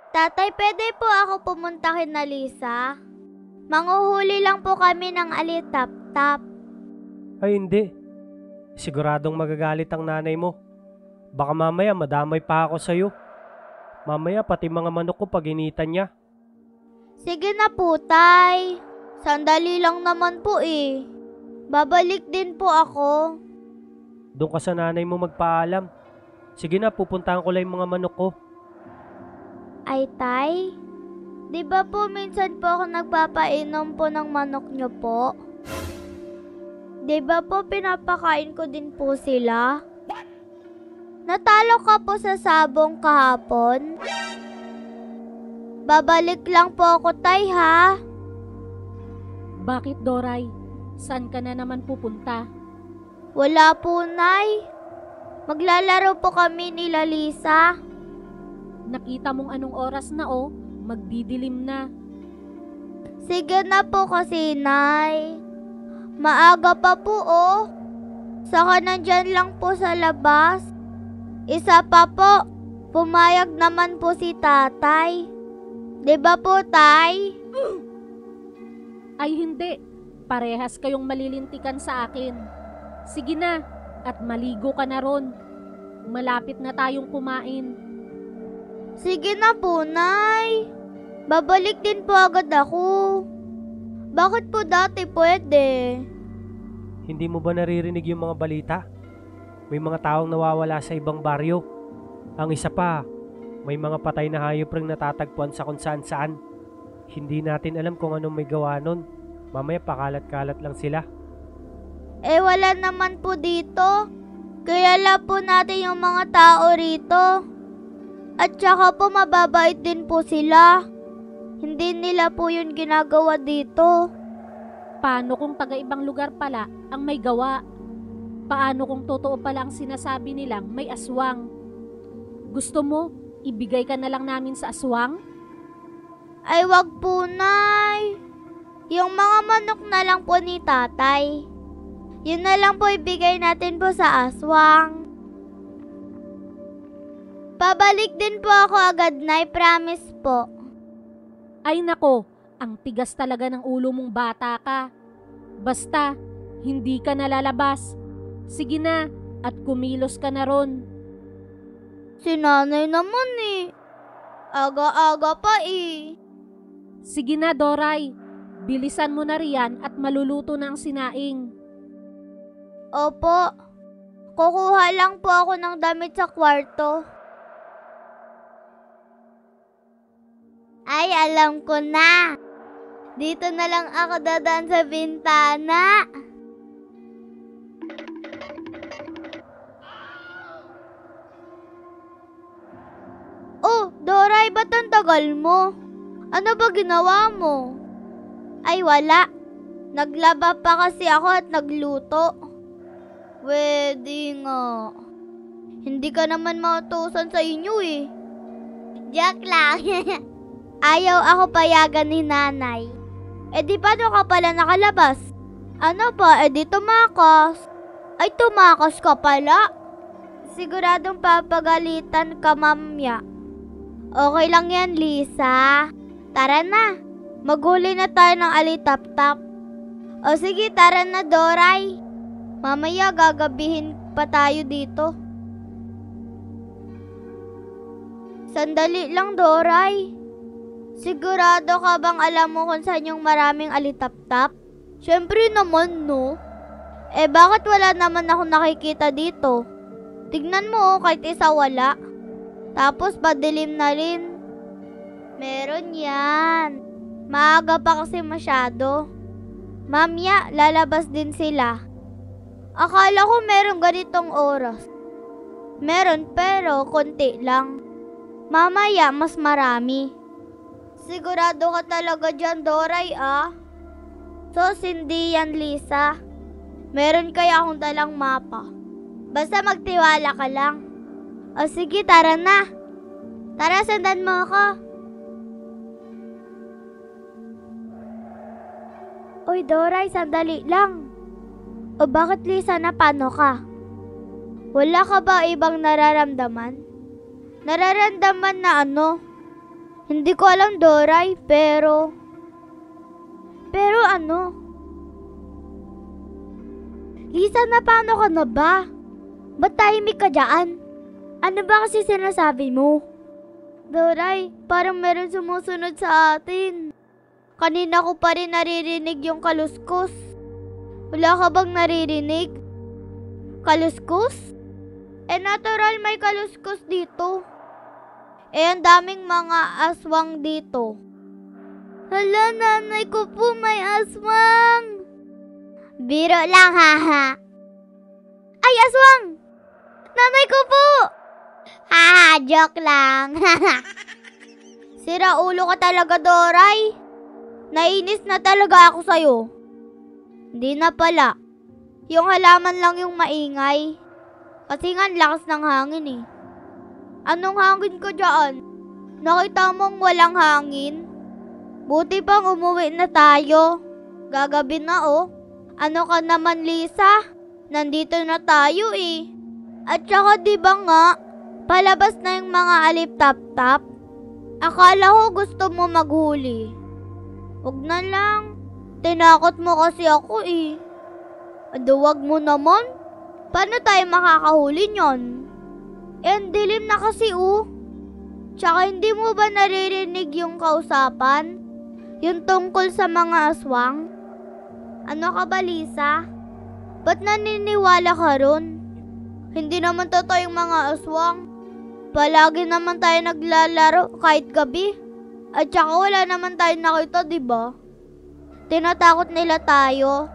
Tatay, pwede po ako pumunta kina Lisa? Manguhuli lang po kami ng alitap-tap. Ay hindi. Siguradong magagalit ang nanay mo. Baka mamaya madamay pa ako sa'yo. Mamaya pati mga manok ko paginitan niya. Sige na po, tay. Sandali lang naman po eh. Babalik din po ako. Doon ka sa nanay mo magpaalam. Sige na, pupuntahan ko lang yung mga manok ko. Ay, tay? Di ba po minsan po ako nagpapainom po ng manok nyo po? Di ba po pinapakain ko din po sila? Natalo ka po sa sabong kahapon? Babalik lang po ako, tay, ha? Bakit, Doray? Saan ka na naman pupunta? Wala po, nay. Maglalaro po kami nila Lisa. Nakita mong anong oras na magdidilim na. Sige na po kasi, nay. Maaga pa po, Saka nandyan lang po sa labas. Isa pa po, pumayag naman po si tatay. Di ba po, tay? Ay hindi, parehas kayong malilintikan sa akin. Sige na, at maligo ka na ron. Malapit na tayong kumain. Sige na po, nay. Babalik din po agad ako. Bakit po dati pwede? Hindi mo ba naririnig yung mga balita? May mga taong nawawala sa ibang baryo. Ang isa pa, may mga patay na hayop ring natatagpuan sa kung saan saan. Hindi natin alam kung anong may gawa nun. Mamaya pakalat-kalat lang sila. Wala naman po dito. Kilala po natin yung mga tao rito. At saka po mababait din po sila. Hindi nila po yun ginagawa dito. Paano kung taga-ibang lugar pala ang may gawa? Paano kung totoo pala ang sinasabi nilang may aswang? Gusto mo, ibigay ka na lang namin sa aswang? Ay wag po, nay. Yung mga manok na lang po ni tatay. Yun na lang po ibigay natin po sa aswang. Pabalik din po ako agad, nay. Promise po. Ay nako, ang tigas talaga ng ulo mong bata ka. Basta, hindi ka nalalabas. Sige na, at kumilos ka na ron. Si nanay naman eh. Aga-aga pa eh. Sige na, Doray. Bilisan mo na riyan at maluluto na ang sinaing. Opo. Kukuha lang po ako ng damit sa kwarto. Ay, alam ko na. Dito na lang ako dadaan sa bintana. Oh, Doray, ba't ang tagal mo? Ano ba ginawa mo? Ay, wala. Naglaba pa kasi ako at nagluto. Pwede nga. Hindi ka naman mautusan sa inyo eh. Joke lang. Ayaw ako payagan ni nanay. Di paano ka pala nakalabas? Ano pa, di tumakas. Ay, tumakas ka pala. Siguradong papagalitan ka, mamya. Okay lang yan, Lisa. Tara na. Maghuli na tayo ng alitap-tap. O sige, tara na, Doray. Mamaya gagabihin pa tayo dito. Sandali lang, Doray. Sigurado ka bang alam mo kung saan yung maraming alitap-tap? Siyempre naman, no? Bakit wala naman ako nakikita dito? Tignan mo, kahit isa wala. Tapos padilim na rin. Meron yan. Maaga pa kasi masyado. Mamaya, lalabas din sila. Akala ko meron ganitong oras. Meron pero konti lang. Mamaya, mas marami. Sigurado ka talaga dyan, Doray, ah? So, hindi yan, Lisa. Meron kaya akong dalang mapa. Basta magtiwala ka lang. O sige, tara na. Tara, sundan mo ako. Uy, Doray, sandali lang. O bakit, Lisa, napano ka? Wala ka ba ibang nararamdaman? Nararamdaman na ano? Hindi ko alam, Doray, pero ano? Lisa, na paano ka na ba? Ba't tahimik ka dyan? Ano ba kasi sinasabi mo? Doray, parang meron sumusunod sa atin. Kanina ko pa rin naririnig yung kaluskos. Wala ka bang naririnig? Kaluskos? Natural may kaluskos dito. Ang daming mga aswang dito. Hala, nanay ko po may aswang. Biro lang, haha. Ay, aswang! Nanay ko po! Haha, joke lang. Sira ulo ka talaga, Doray. Nainis na talaga ako sa'yo. Hindi na pala. Yung halaman lang yung maingay. Kasi nga, lakas ng hangin eh. Anong hangin ko dyan? Nakita mong walang hangin? Buti pang umuwi na tayo. Gagabi na oh. Ano ka naman, Lisa? Nandito na tayo eh. At saka diba nga, palabas na yung mga alip-tap-tap? Akala ko gusto mo maghuli. Huwag na lang. Tinakot mo kasi ako eh. Wag mo naman. Paano tayo makakahuli nyon? Ang dilim na kasi oh. Tsaka hindi mo ba naririnig yung kausapan? Yung tungkol sa mga aswang? Ano ka ba, Lisa? Ba't naniniwala ka ron? Hindi naman totoo yung mga aswang. Palagi naman tayo naglalaro kahit gabi. At saka wala naman tayo nakita, diba? Tinatakot nila tayo.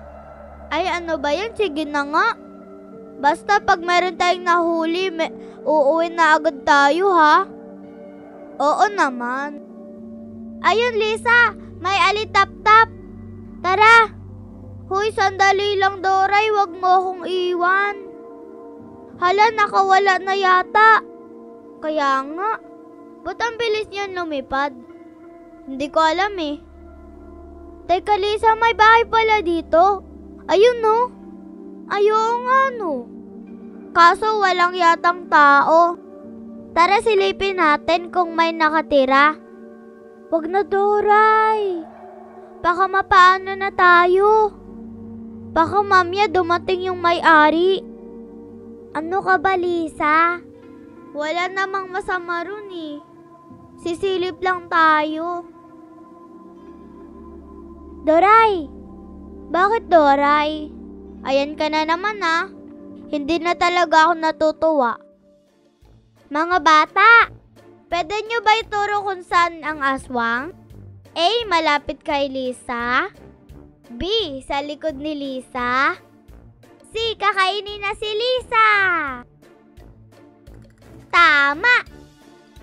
Ay, ano ba yan? Sige na nga. Basta pag meron tayong nahuli, uuwi na agad tayo, ha? Oo naman. Ayun, Lisa. May alitap-tap. Tara. Hoy, sandali lang, Doray. Wag mo akong iwan. Hala, nakawala na yata. Kaya nga. Ba't ang bilis niyan lumipad? Hindi ko alam eh. Teka, Lisa, may bahay pala dito. Ayun no. Ayun nga no. Kaso walang yatang tao. Tara, silipin natin kung may nakatira. Wag na, Doray. Baka mapaano na tayo. Baka mamaya dumating yung may-ari. Ano ka ba, Lisa? Wala namang masama ron eh. Sisilip lang tayo. Doray! Bakit, Doray? Ayan ka na naman ah. Hindi na talaga ako natutuwa. Mga bata, pwede nyo ba ituro kung saan ang aswang? A. Malapit kay Lisa. B. Sa likod ni Lisa. C. Kakainin na si Lisa. Tama!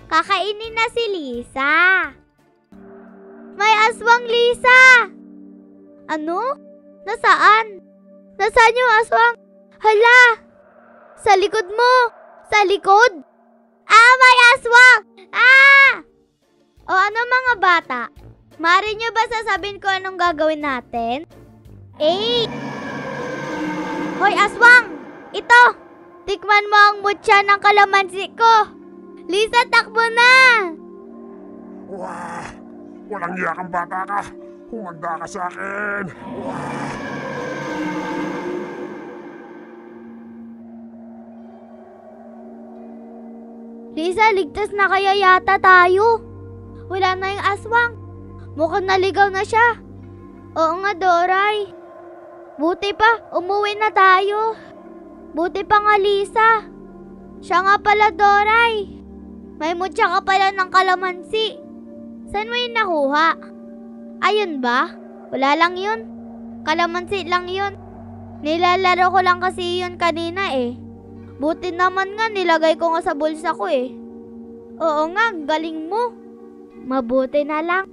Kakainin na si Lisa. May aswang, Lisa! Ano? Nasaan? Nasaan yung aswang? Hala! Sa likod mo! Sa likod! May aswang! O ano mga bata? Maaari nyo ba sasabihin ko anong gagawin natin? Hoy, aswang! Ito! Tikman mo ang mutya ng kalamansi ko! Lisa, takbo na! Wah! Walang iya kang bata ka! Humanda ka sa akin! Wah! Lisa, ligtas na kaya yata tayo. Wala na yung aswang. Mukhang naligaw na siya. Oo nga, Doray. Buti pa, umuwi na tayo. Buti pa nga, Lisa. Siya nga pala, Doray. May mutya ka pala ng kalamansi. Saan mo yun nakuha? Ayun ba? Wala lang yun. Kalamansi lang yun. Nilalaro ko lang kasi yun kanina eh. Buti naman nga nilagay ko nga sa bulsa ko eh. Oo nga, galing mo. Mabuti na lang.